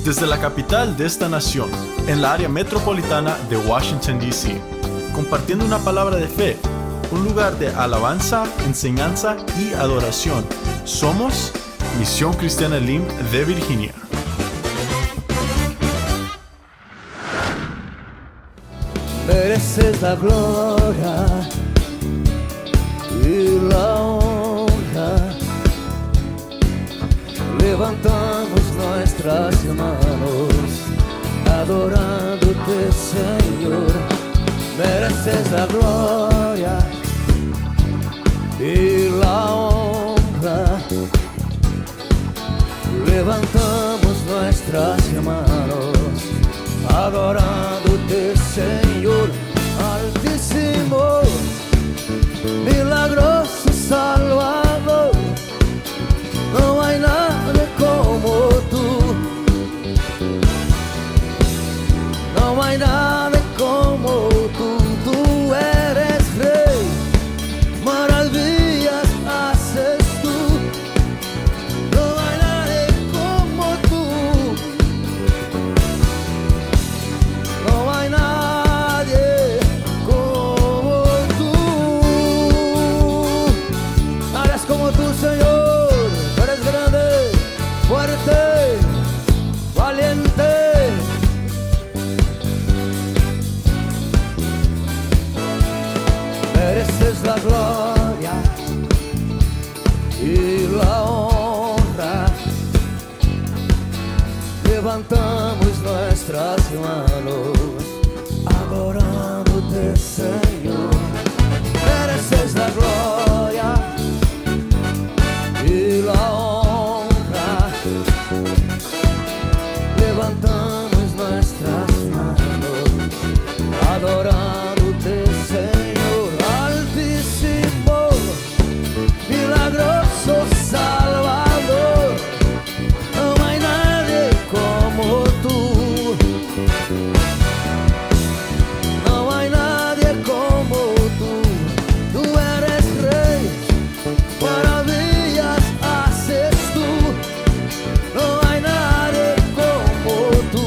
desde la capital de esta nación, en la área metropolitana de Washington, D.C., compartiendo una palabra de fe, un lugar de alabanza, enseñanza y adoración. Somos Misión Cristiana Elim de Virginia. Mereces la gloria y la honra. Levantamos nuestras manos, adorándote, Señor. Mereces la gloria y la honra. Levantamos nuestras manos, adorándote, Señor. Altísimo, milagroso Salvador, no hay nadie como tú, no hay nadie como tú. Tú eres Rey, maravillas haces tú, no hay nadie como tú, no hay nadie como tú. Nadie es como tú, Señor. Tú eres grande, fuerte, valiente. Mereces la gloria y la honra. Levantamos nuestras manos, adorándote, Señor. Mereces la gloria y la honra. Levantamos nuestras manos, adorándote, Señor. Altísimo, milagroso Salvador, no hay nadie como tú, no hay nadie como tú. Tú eres Rey, maravillas haces tú, no hay nadie como tú,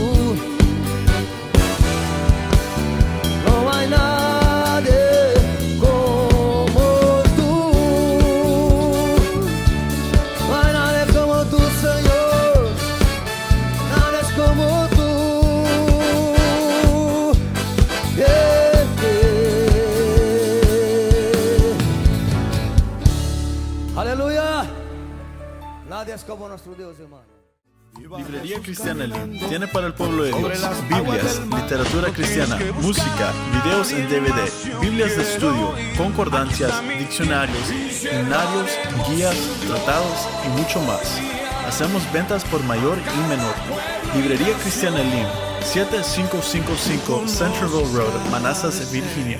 no hay nadie como tú, no hay nadie como tú, Señor, nadie es como tú. Yeah, yeah. Aleluya, nadie es como nuestro Dios, hermano. Librería Cristiana Elim tiene para el pueblo de Dios Biblias, literatura cristiana, música, videos en DVD, Biblias de estudio, concordancias, diccionarios, himnarios, guías, tratados y mucho más. Hacemos ventas por mayor y menor. Librería Cristiana Elim, 7555 Centralville Road, Manassas, Virginia.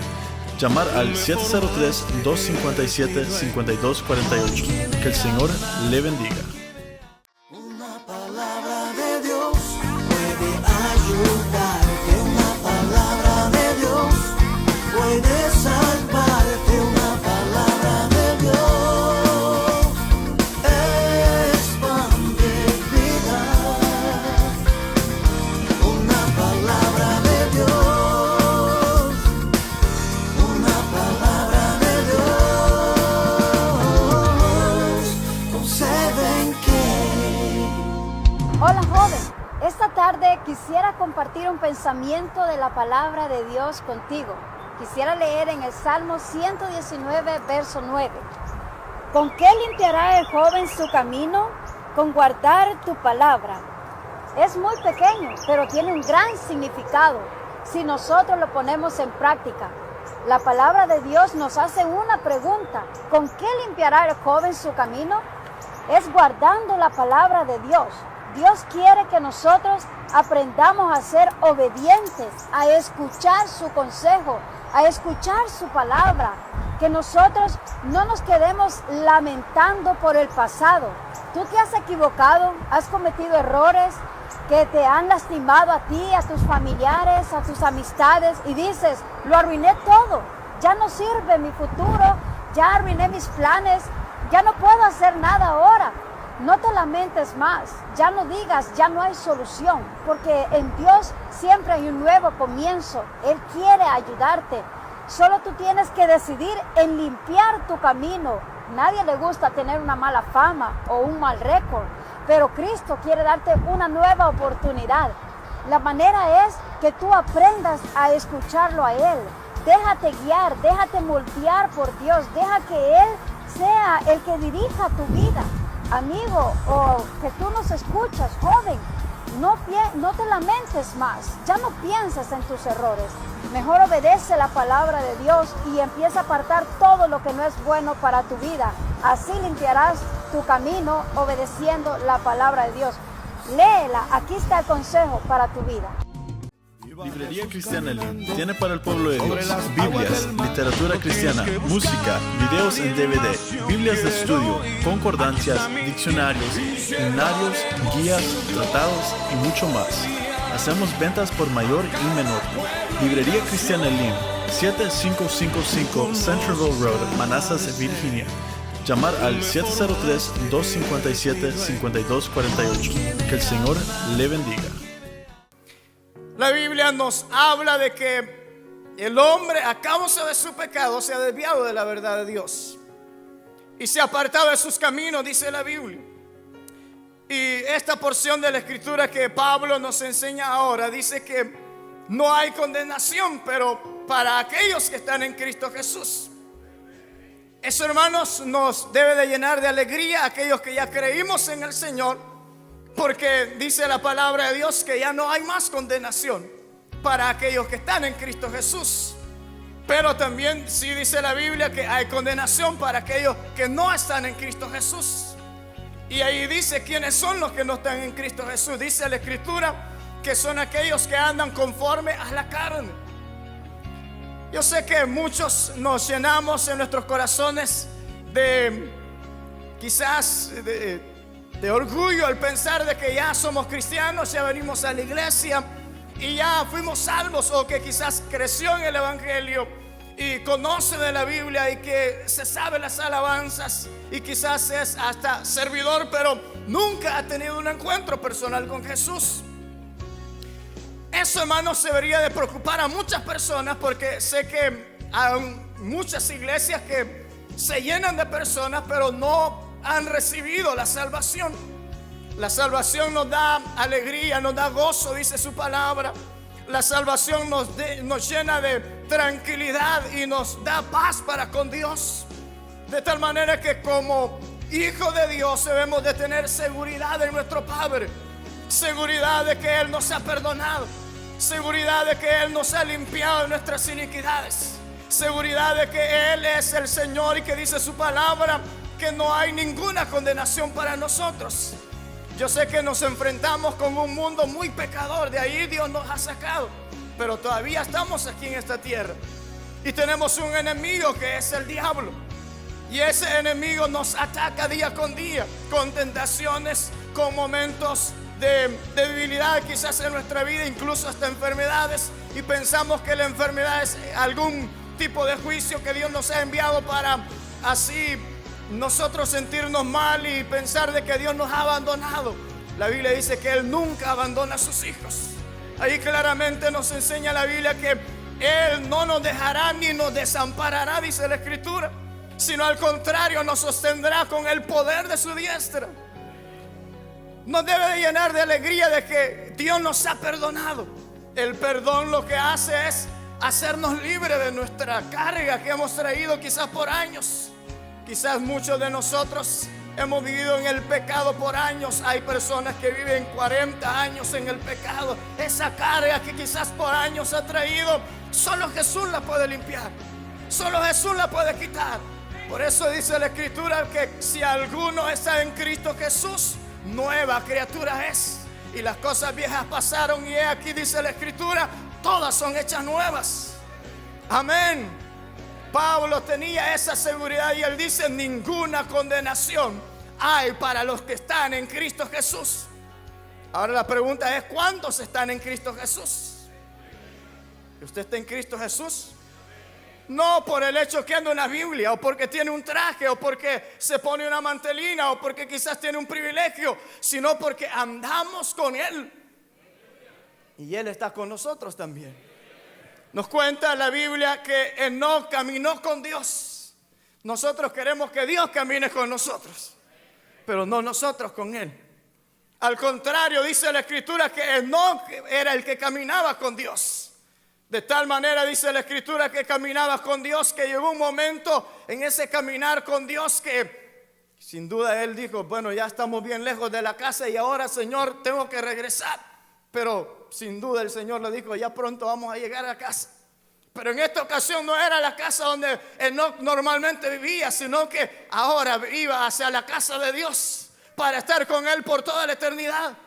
Llamar al 703-257-5248. Que el Señor le bendiga. Una palabra de Dios puede ayudarte, una palabra de Dios puede salvarte, una palabra de Dios es pan de vida, una palabra de Dios, una palabra de Dios concede que. Hola joven, esta tarde quisiera compartir un pensamiento de la palabra de Dios contigo. Quisiera leer en el Salmo 119, verso 9. ¿Con qué limpiará el joven su camino? Con guardar tu palabra. Es muy pequeño, pero tiene un gran significado si nosotros lo ponemos en práctica. La palabra de Dios nos hace una pregunta. ¿Con qué limpiará el joven su camino? Es guardando la palabra de Dios. Dios quiere que nosotros aprendamos a ser obedientes, a escuchar su consejo, a escuchar su palabra, que nosotros no nos quedemos lamentando por el pasado. Tú te has equivocado, has cometido errores que te han lastimado a ti, a tus familiares, a tus amistades y dices, lo arruiné todo, ya no sirve mi futuro, ya arruiné mis planes, ya no puedo hacer nada ahora. No te lamentes más, ya no digas, ya no hay solución, porque en Dios siempre hay un nuevo comienzo. Él quiere ayudarte. Solo tú tienes que decidir en limpiar tu camino. Nadie le gusta tener una mala fama o un mal récord, pero Cristo quiere darte una nueva oportunidad. La manera es que tú aprendas a escucharlo a Él. Déjate guiar, déjate moldear por Dios, deja que Él sea el que dirija tu vida. Amigo, o que tú nos escuchas, joven, no te lamentes más, ya no pienses en tus errores. Mejor obedece la palabra de Dios y empieza a apartar todo lo que no es bueno para tu vida. Así limpiarás tu camino obedeciendo la palabra de Dios. Léela, aquí está el consejo para tu vida. Librería Cristiana Lim tiene para el pueblo de Dios Biblias, literatura cristiana, música, videos en DVD, Biblias de estudio, concordancias, diccionarios, himnarios, guías, tratados y mucho más. Hacemos ventas por mayor y menor. Librería Cristiana Lim, 7555 Centerville Road, Manassas, Virginia. Llamar al 703-257-5248. Que el Señor le bendiga. La Biblia nos habla de que el hombre a causa de su pecado se ha desviado de la verdad de Dios y se ha apartado de sus caminos, dice la Biblia. Y esta porción de la escritura que Pablo nos enseña ahora dice que no hay condenación, pero para aquellos que están en Cristo Jesús. Eso, hermanos, nos debe de llenar de alegría a aquellos que ya creímos en el Señor. Porque dice la palabra de Dios que ya no hay más condenación para aquellos que están en Cristo Jesús. Pero también sí dice la Biblia que hay condenación para aquellos que no están en Cristo Jesús. Y ahí dice quiénes son los que no están en Cristo Jesús. Dice la Escritura que son aquellos que andan conforme a la carne. Yo sé que muchos nos llenamos en nuestros corazones de quizás de orgullo al pensar de que ya somos cristianos, ya venimos a la iglesia y ya fuimos salvos, o que quizás creció en el evangelio y conoce de la Biblia y que se sabe las alabanzas y quizás es hasta servidor, pero nunca ha tenido un encuentro personal con Jesús. Eso, hermanos, debería de preocupar a muchas personas, porque sé que hay muchas iglesias que se llenan de personas pero no han recibido la salvación. La salvación nos da alegría, nos da gozo, dice su palabra. La salvación nos llena de tranquilidad y nos da paz para con Dios. De tal manera que como hijos de Dios debemos de tener seguridad en nuestro Padre. Seguridad de que Él nos ha perdonado. Seguridad de que Él nos ha limpiado de nuestras iniquidades. Seguridad de que Él es el Señor y que dice su palabra que no hay ninguna condenación para nosotros. Yo sé que nos enfrentamos con un mundo muy pecador, de ahí Dios nos ha sacado, pero todavía estamos aquí en esta tierra y tenemos un enemigo que es el diablo, y ese enemigo nos ataca día con día con tentaciones, con momentos de debilidad quizás en nuestra vida, incluso hasta enfermedades, y pensamos que la enfermedad es algún tipo de juicio que Dios nos ha enviado para así nosotros sentirnos mal y pensar de que Dios nos ha abandonado. La Biblia dice que Él nunca abandona a sus hijos. Ahí claramente nos enseña la Biblia que Él no nos dejará ni nos desamparará, dice la Escritura, sino al contrario nos sostendrá con el poder de su diestra. Nos debe de llenar de alegría de que Dios nos ha perdonado. El perdón lo que hace es hacernos libres de nuestra carga que hemos traído quizás por años. Quizás muchos de nosotros hemos vivido en el pecado por años. Hay personas que viven 40 años en el pecado. Esa carga que quizás por años ha traído, solo Jesús la puede limpiar. Solo Jesús la puede quitar. Por eso dice la Escritura que si alguno está en Cristo Jesús, nueva criatura es. Y las cosas viejas pasaron y aquí dice la Escritura, todas son hechas nuevas. Amén. Pablo tenía esa seguridad y él dice: ninguna condenación hay para los que están en Cristo Jesús. Ahora la pregunta es: ¿cuántos están en Cristo Jesús? ¿Usted está en Cristo Jesús? No por el hecho que anda una Biblia, o porque tiene un traje, o porque se pone una mantelina, o porque quizás tiene un privilegio, sino porque andamos con Él. Y Él está con nosotros también. Nos cuenta la Biblia que Enoc caminó con Dios. Nosotros queremos que Dios camine con nosotros, pero no nosotros con Él. Al contrario, dice la Escritura que Enoc era el que caminaba con Dios. De tal manera dice la Escritura que caminaba con Dios, que llegó un momento en ese caminar con Dios que sin duda él dijo, bueno, ya estamos bien lejos de la casa y ahora, Señor, tengo que regresar. Pero sin duda el Señor le dijo, ya pronto vamos a llegar a casa. Pero en esta ocasión no era la casa donde Enoc normalmente vivía, sino que ahora iba hacia la casa de Dios para estar con Él por toda la eternidad.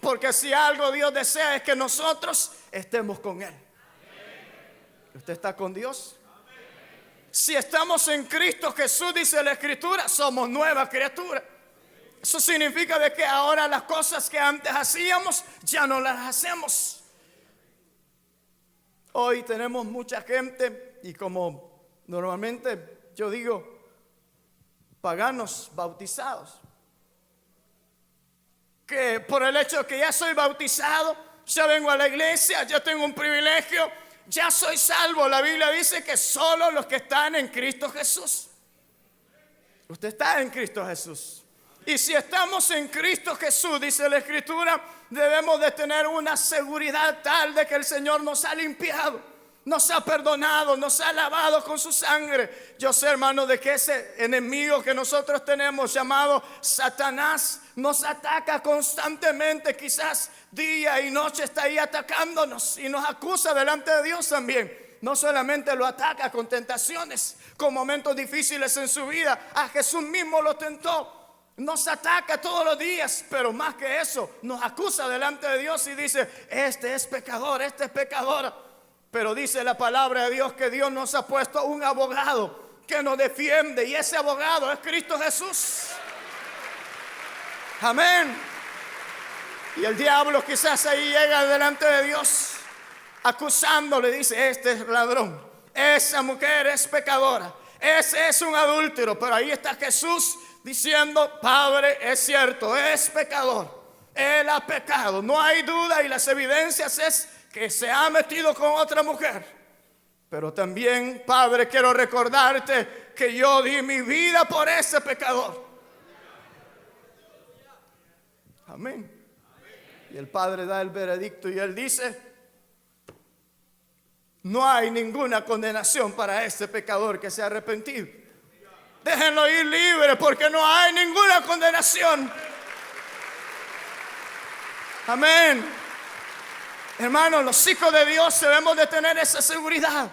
Porque si algo Dios desea es que nosotros estemos con Él. ¿Usted está con Dios? Si estamos en Cristo Jesús, dice la Escritura, somos nueva criatura. Eso significa de que ahora las cosas que antes hacíamos ya no las hacemos. Hoy tenemos mucha gente, y como normalmente yo digo, paganos bautizados, que por el hecho de que ya soy bautizado, ya vengo a la iglesia, ya tengo un privilegio, ya soy salvo. La Biblia dice que solo los que están en Cristo Jesús. Usted está en Cristo Jesús. Y si estamos en Cristo Jesús, dice la Escritura, debemos de tener una seguridad tal de que el Señor nos ha limpiado, nos ha perdonado, nos ha lavado con su sangre. Yo sé, hermano, de que ese enemigo que nosotros tenemos llamado Satanás nos ataca constantemente, quizás día y noche está ahí atacándonos y nos acusa delante de Dios también. No solamente lo ataca con tentaciones, con momentos difíciles en su vida, a Jesús mismo lo tentó. Nos ataca todos los días, pero más que eso, nos acusa delante de Dios y dice, este es pecador, esta es pecadora. Pero dice la palabra de Dios que Dios nos ha puesto un abogado que nos defiende, y ese abogado es Cristo Jesús. Amén. Y el diablo quizás ahí llega delante de Dios acusándole, dice, este es ladrón, esa mujer es pecadora, ese es un adúltero. Pero ahí está Jesús diciendo, Padre, es cierto, es pecador, él ha pecado, no hay duda, y las evidencias es que se ha metido con otra mujer. Pero también, Padre, quiero recordarte que yo di mi vida por ese pecador. Amén. Y el Padre da el veredicto y Él dice, no hay ninguna condenación para ese pecador que se ha arrepentido. Déjenlo ir libre, porque no hay ninguna condenación. Amén. Hermanos, los hijos de Dios debemos de tener esa seguridad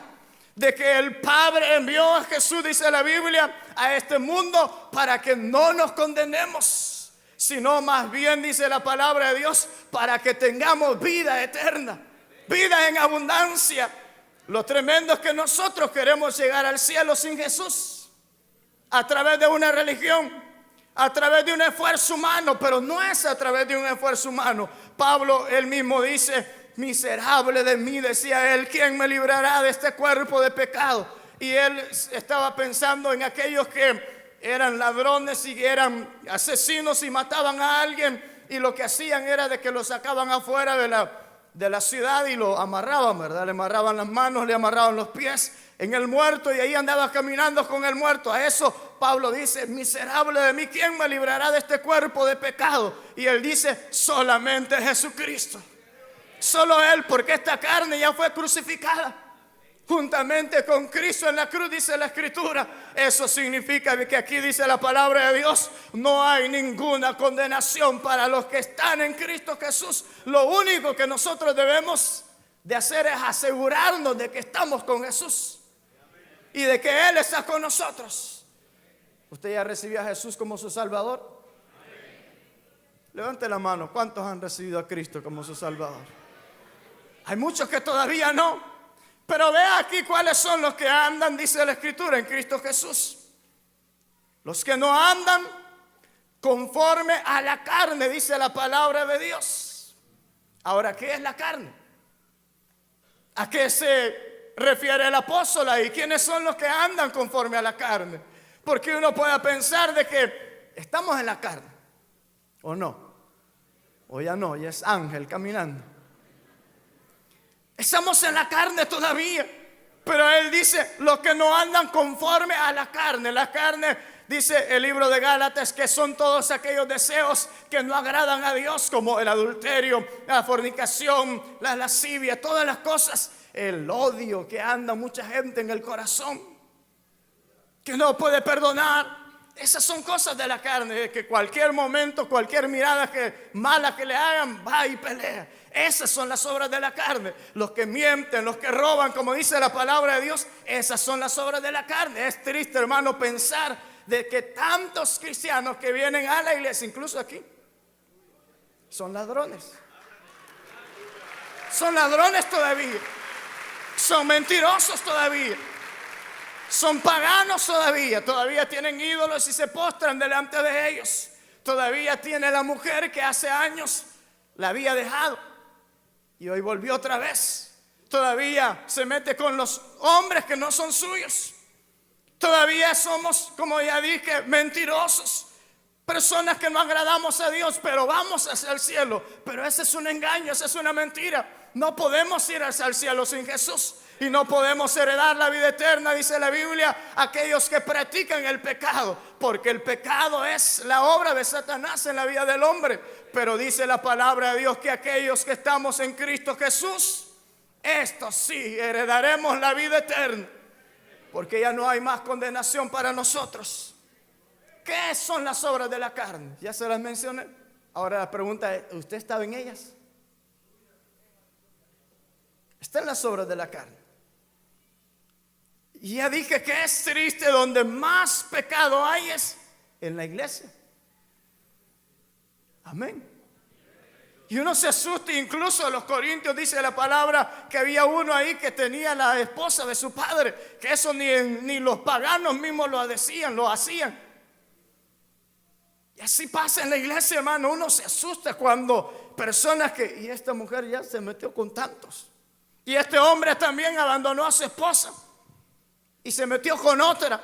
de que el Padre envió a Jesús, dice la Biblia, a este mundo para que no nos condenemos, sino más bien, dice la palabra de Dios, para que tengamos vida eterna, vida en abundancia. Lo tremendo es que nosotros queremos llegar al cielo sin Jesús, a través de una religión, a través de un esfuerzo humano, pero no es a través de un esfuerzo humano. Pablo él mismo dice, miserable de mí, decía él, ¿quién me librará de este cuerpo de pecado? Y él estaba pensando en aquellos que eran ladrones y eran asesinos y mataban a alguien, y lo que hacían era de que lo sacaban afuera de la ciudad y lo amarraban, ¿verdad? Le amarraban las manos, le amarraban los pies en el muerto, y ahí andaba caminando con el muerto. A eso Pablo dice, miserable de mí, ¿quién me librará de este cuerpo de pecado? Y él dice, solamente Jesucristo. Solo Él, porque esta carne ya fue crucificada juntamente con Cristo en la cruz, dice la Escritura. Eso significa que aquí dice la palabra de Dios, no hay ninguna condenación para los que están en Cristo Jesús. Lo único que nosotros debemos de hacer es asegurarnos de que estamos con Jesús y de que Él está con nosotros. ¿Usted ya recibió a Jesús como su Salvador? Levante la mano, ¿cuántos han recibido a Cristo como su Salvador? Hay muchos que todavía no, pero vea aquí cuáles son los que andan, dice la Escritura, en Cristo Jesús. Los que no andan conforme a la carne, dice la palabra de Dios. Ahora, ¿qué es la carne? ¿A qué se refiere el apóstol ahí. ¿Quiénes son los que andan conforme a la carne? Porque uno puede pensar de que estamos en la carne, ¿o no? O ya no, ya es ángel caminando. Estamos en la carne todavía. Pero él dice, los que no andan conforme a la carne. La carne, dice el libro de Gálatas, que son todos aquellos deseos que no agradan a Dios, como el adulterio, la fornicación, la lascivia, todas las cosas. El odio que anda mucha gente en el corazón, que no puede perdonar. Esas son cosas de la carne, de que cualquier momento, cualquier mirada mala que le hagan, va y pelea. Esas son las obras de la carne. Los que mienten, los que roban, como dice la palabra de Dios, esas son las obras de la carne. Es triste, hermano, pensar de que tantos cristianos que vienen a la iglesia, incluso aquí, son ladrones. Son ladrones todavía. Son mentirosos todavía. Son paganos todavía. Todavía tienen ídolos y se postran delante de ellos. Todavía tiene la mujer que hace años la había dejado y hoy volvió otra vez. Todavía se mete con los hombres que no son suyos. Todavía somos, como ya dije, mentirosos. Personas que no agradamos a Dios, pero vamos hacia el cielo. Pero ese es un engaño, esa es una mentira. No podemos ir hacia el cielo sin Jesús. Y no podemos heredar la vida eterna, dice la Biblia, aquellos que practican el pecado. Porque el pecado es la obra de Satanás en la vida del hombre. Pero dice la palabra de Dios que aquellos que estamos en Cristo Jesús, estos sí heredaremos la vida eterna. Porque ya no hay más condenación para nosotros. ¿Qué son las obras de la carne? Ya se las mencioné. Ahora la pregunta es, ¿usted estaba en ellas? Está en las obras de la carne. Y ya dije que es triste, donde más pecado hay es en la iglesia. Amén. Y uno se asusta, incluso a los corintios dice la palabra que había uno ahí que tenía la esposa de su padre, que eso ni los paganos mismos lo decían, lo hacían. Y así pasa en la iglesia, hermano. Uno se asusta cuando personas y esta mujer ya se metió con tantos. Y este hombre también abandonó a su esposa y se metió con otra.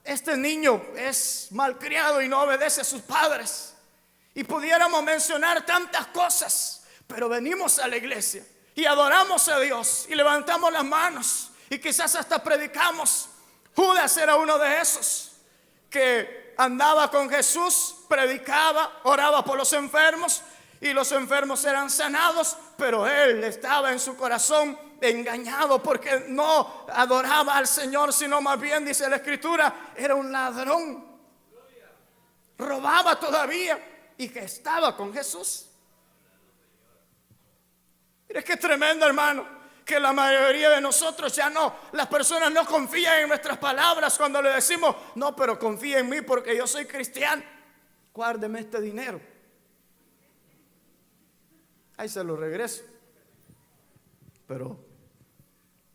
Este niño es malcriado y no obedece a sus padres. Y pudiéramos mencionar tantas cosas, pero venimos a la iglesia y adoramos a Dios y levantamos las manos y quizás hasta predicamos. Judas era uno de esos que andaba con Jesús, predicaba, oraba por los enfermos y los enfermos eran sanados, pero él estaba en su corazón engañado porque no adoraba al Señor, sino más bien, dice la Escritura, era un ladrón. Robaba todavía y que estaba con Jesús. Mire qué tremendo, hermano, que la mayoría de nosotros ya no, las personas no confían en nuestras palabras cuando le decimos, no, pero confía en mí porque yo soy cristiano. Guárdeme este dinero. Ahí se lo regreso. Pero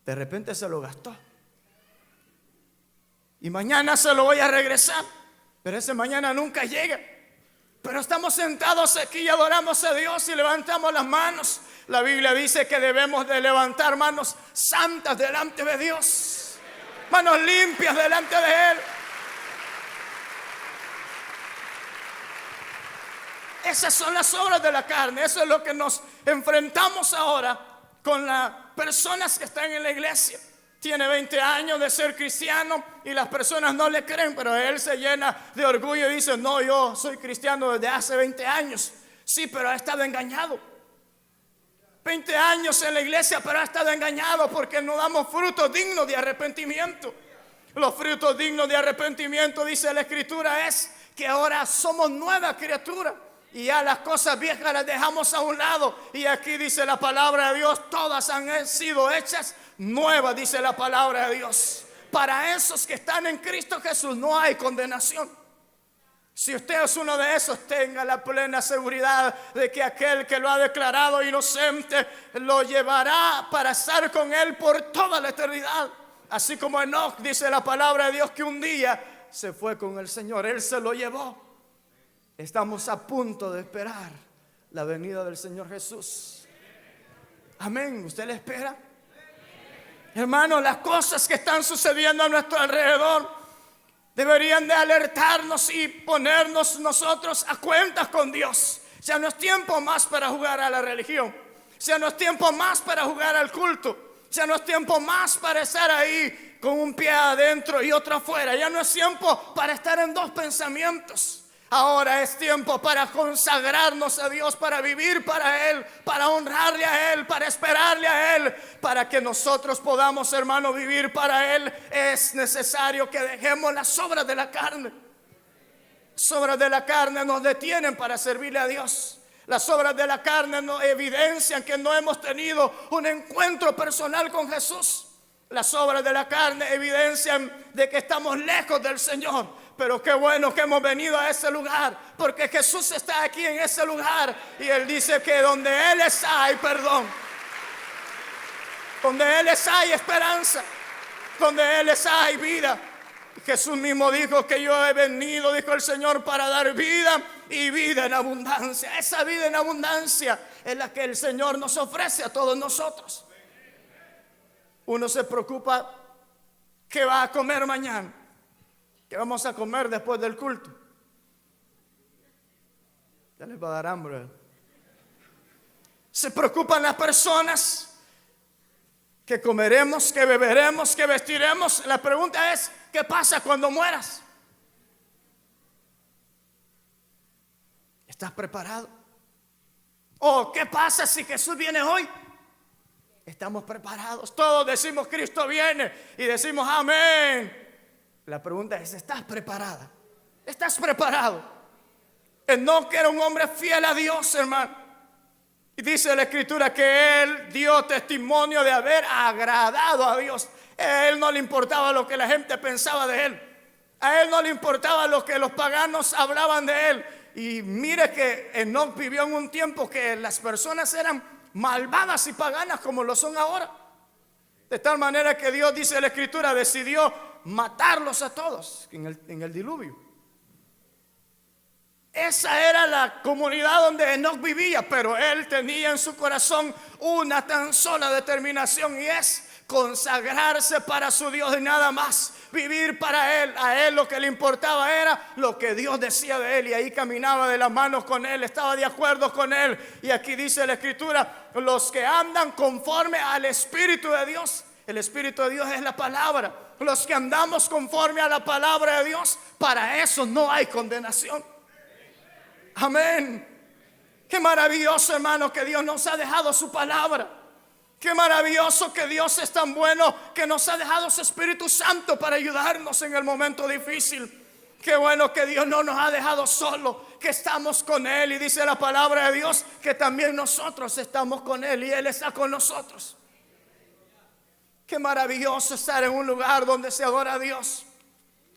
de repente se lo gastó. Y mañana se lo voy a regresar. Pero ese mañana nunca llega. Pero estamos sentados aquí y adoramos a Dios y levantamos las manos. La Biblia dice que debemos de levantar manos santas delante de Dios. Manos limpias delante de Él. Esas son las obras de la carne. Eso es lo que nos enfrentamos ahora con las personas que están en la iglesia. Tiene 20 años de ser cristiano y las personas no le creen, pero él se llena de orgullo y dice, no, yo soy cristiano desde hace 20 años. Sí, pero ha estado engañado. 20 años en la iglesia, pero ha estado engañado porque no damos frutos dignos de arrepentimiento. Los frutos dignos de arrepentimiento, dice la Escritura, es que ahora somos nueva criatura. Y ya las cosas viejas las dejamos a un lado. Y aquí dice la palabra de Dios, todas han sido hechas nuevas, dice la palabra de Dios. Para esos que están en Cristo Jesús no hay condenación. Si usted es uno de esos, tenga la plena seguridad de que aquel que lo ha declarado inocente lo llevará para estar con él por toda la eternidad. Así como Enoc, dice la palabra de Dios, que un día se fue con el Señor, él se lo llevó. Estamos a punto de esperar la venida del Señor Jesús. Amén. ¿Usted le espera? Hermanos, las cosas que están sucediendo a nuestro alrededor deberían de alertarnos y ponernos nosotros a cuentas con Dios. Ya no es tiempo más para jugar a la religión. Ya no es tiempo más para jugar al culto. Ya no es tiempo más para estar ahí con un pie adentro y otro afuera. Ya no es tiempo para estar en dos pensamientos. Ahora es tiempo para consagrarnos a Dios, para vivir para Él, para honrarle a Él, para esperarle a Él, para que nosotros podamos, hermano, vivir para Él. Es necesario que dejemos las obras de la carne. Las obras de la carne nos detienen para servirle a Dios. Las obras de la carne nos evidencian que no hemos tenido un encuentro personal con Jesús. Las obras de la carne evidencian de que estamos lejos del Señor. Pero qué bueno que hemos venido a ese lugar, porque Jesús está aquí en ese lugar. Y Él dice que donde Él está hay perdón. Donde Él está hay esperanza. Donde Él está hay vida. Jesús mismo dijo que yo he venido, dijo el Señor, para dar vida y vida en abundancia. Esa vida en abundancia es la que el Señor nos ofrece a todos nosotros. Uno se preocupa qué va a comer mañana, qué vamos a comer después del culto. Ya les va a dar hambre. Se preocupan las personas que comeremos, que beberemos, que vestiremos. La pregunta es, ¿qué pasa cuando mueras? ¿Estás preparado? ¿O qué pasa si Jesús viene hoy? Estamos preparados. Todos decimos Cristo viene y decimos amén. La pregunta es, ¿estás preparada? ¿Estás preparado? Enoc era un hombre fiel a Dios, hermano. Y dice la Escritura que él dio testimonio de haber agradado a Dios. A él no le importaba lo que la gente pensaba de él. A él no le importaba lo que los paganos hablaban de él. Y mire que Enoc vivió en un tiempo que las personas eran malvadas y paganas como lo son ahora. De tal manera que Dios, dice la Escritura, decidió matarlos a todos en el diluvio. Esa era la comunidad donde Enoc vivía, pero él tenía en su corazón una tan sola determinación, y es consagrarse para su Dios y nada más. Vivir para Él. A él lo que le importaba era lo que Dios decía de él, y ahí caminaba de las manos con Él, estaba de acuerdo con Él. Y aquí dice la Escritura, los que andan conforme al Espíritu de Dios. El Espíritu de Dios es la palabra. Los que andamos conforme a la palabra de Dios, para eso no hay condenación. Amén. Qué maravilloso, hermano, que Dios nos ha dejado su palabra. Qué maravilloso que Dios es tan bueno que nos ha dejado su Espíritu Santo para ayudarnos en el momento difícil. Qué bueno que Dios no nos ha dejado solo, que estamos con Él. Y dice la palabra de Dios que también nosotros estamos con Él y Él está con nosotros. Qué maravilloso estar en un lugar donde se adora a Dios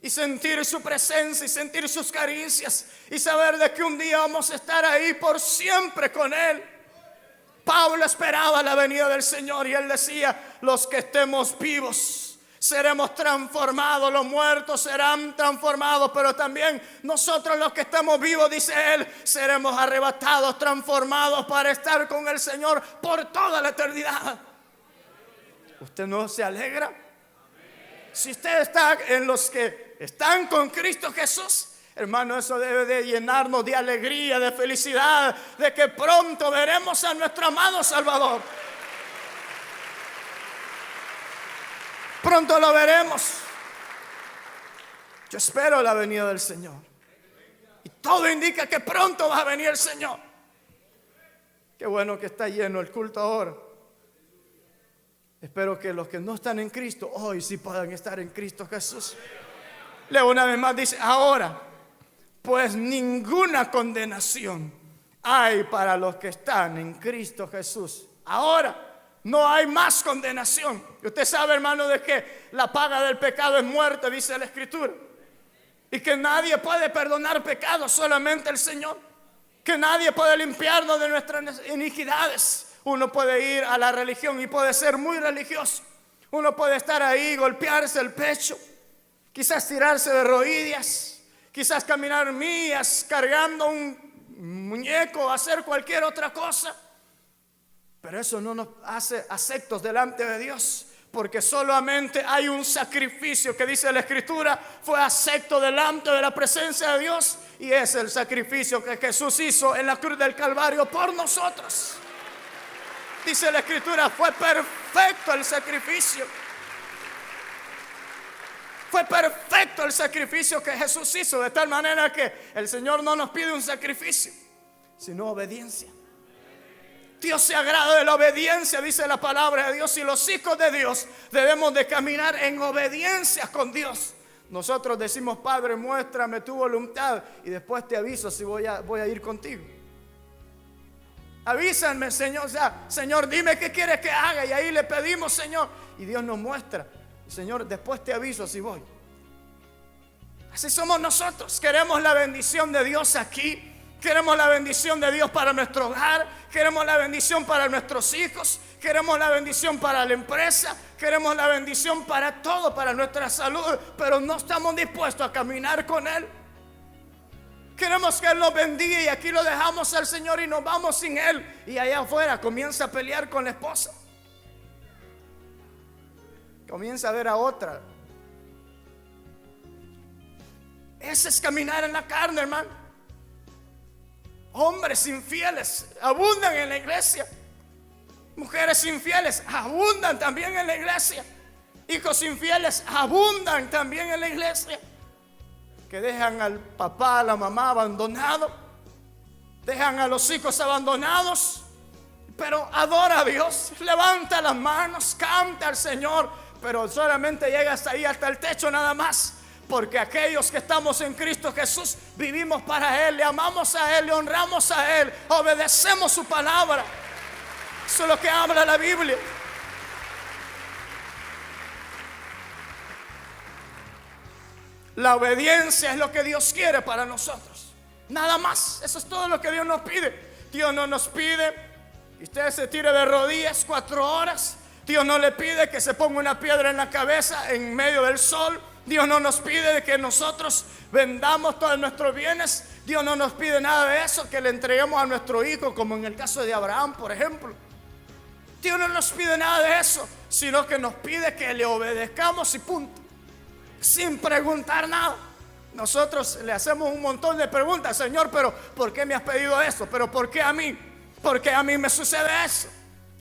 y sentir su presencia y sentir sus caricias y saber de que un día vamos a estar ahí por siempre con Él. Pablo esperaba la venida del Señor y él decía, los que estemos vivos seremos transformados, los muertos serán transformados, pero también nosotros los que estemos vivos, dice él, seremos arrebatados, transformados para estar con el Señor por toda la eternidad. ¿Usted no se alegra? Si usted está en los que están con Cristo Jesús, hermano, eso debe de llenarnos de alegría, de felicidad, de que pronto veremos a nuestro amado Salvador. Pronto lo veremos. Yo espero la venida del Señor. Y todo indica que pronto va a venir el Señor. Qué bueno que está lleno el culto ahora. Espero que los que no están en Cristo hoy sí puedan estar en Cristo Jesús. Leo una vez más, dice, ahora pues ninguna condenación hay para los que están en Cristo Jesús. Ahora no hay más condenación. Y usted sabe, hermano, de que la paga del pecado es muerte, dice la Escritura. Y que nadie puede perdonar pecados, solamente el Señor. Que nadie puede limpiarnos de nuestras iniquidades. Uno puede ir a la religión y puede ser muy religioso. Uno puede estar ahí, golpearse el pecho, quizás tirarse de rodillas, quizás caminar millas cargando un muñeco, hacer cualquier otra cosa. Pero eso no nos hace aceptos delante de Dios, Porque solamente hay un sacrificio que dice la Escritura fue acepto delante de la presencia de Dios, y es el sacrificio que Jesús hizo en la cruz del Calvario por nosotros. Dice la Escritura, fue perfecto el sacrificio. Fue perfecto el sacrificio que Jesús hizo, de tal manera que el Señor no nos pide un sacrificio, sino obediencia. Dios se agrada de la obediencia, dice la palabra de Dios, y los hijos de Dios debemos de caminar en obediencia con Dios. Nosotros decimos, Padre, muéstrame tu voluntad y después te aviso si voy a ir contigo. Avísenme, Señor, o sea, Señor, dime qué quieres que haga, y ahí le pedimos, Señor, y Dios nos muestra. Señor, después te aviso si voy. Así somos nosotros. Queremos la bendición de Dios aquí. Queremos la bendición de Dios para nuestro hogar. Queremos la bendición para nuestros hijos. Queremos la bendición para la empresa. Queremos la bendición para todo, para nuestra salud. Pero no estamos dispuestos a caminar con Él. Queremos que Él nos bendiga y aquí lo dejamos al Señor y nos vamos sin Él. Y allá afuera comienza a pelear con la esposa. Comienza a ver a otra. Ese es caminar en la carne, hermano. Hombres infieles abundan en la iglesia. Mujeres infieles abundan también en la iglesia. Hijos infieles abundan también en la iglesia. Que dejan al papá, a la mamá abandonado. Dejan a los hijos abandonados. Pero adora a Dios. Levanta las manos, canta al Señor. Pero solamente llega hasta ahí, hasta el techo nada más. Porque aquellos que estamos en Cristo Jesús vivimos para Él, le amamos a Él, le honramos a Él, obedecemos su palabra. Eso es lo que habla la Biblia. La obediencia es lo que Dios quiere para nosotros. Nada más, eso es todo lo que Dios nos pide. Dios no nos pide que usted se tire de rodillas 4 horas. Dios no le pide que se ponga una piedra en la cabeza en medio del sol. Dios no nos pide que nosotros vendamos todos nuestros bienes. Dios no nos pide nada de eso, que le entreguemos a nuestro hijo, como en el caso de Abraham, por ejemplo. Dios no nos pide nada de eso, sino que nos pide que le obedezcamos y punto. Sin preguntar nada. Nosotros le hacemos un montón de preguntas. Señor, pero ¿por qué me has pedido eso? ¿Pero por qué a mí? ¿Por qué a mí me sucede eso?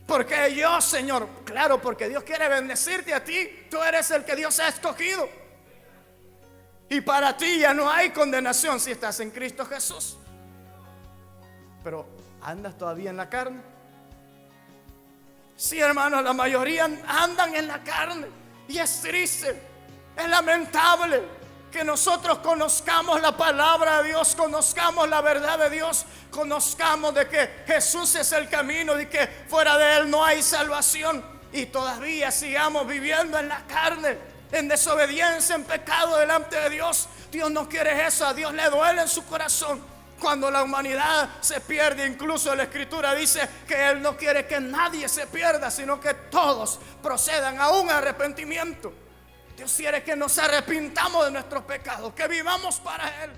¿Por qué yo, Señor? Claro, porque Dios quiere bendecirte a ti. Tú eres el que Dios ha escogido. Y para ti ya no hay condenación si estás en Cristo Jesús. Pero ¿andas todavía en la carne? Sí, hermanos, la mayoría andan en la carne. Y es triste, es lamentable que nosotros conozcamos la palabra de Dios, conozcamos la verdad de Dios, conozcamos de que Jesús es el camino y que fuera de Él no hay salvación, y todavía sigamos viviendo en la carne, en desobediencia, en pecado delante de Dios. Dios no quiere eso. A Dios le duele en su corazón cuando la humanidad se pierde. Incluso la Escritura dice que Él no quiere que nadie se pierda, sino que todos procedan a un arrepentimiento. Dios quiere que nos arrepintamos de nuestros pecados, que vivamos para Él.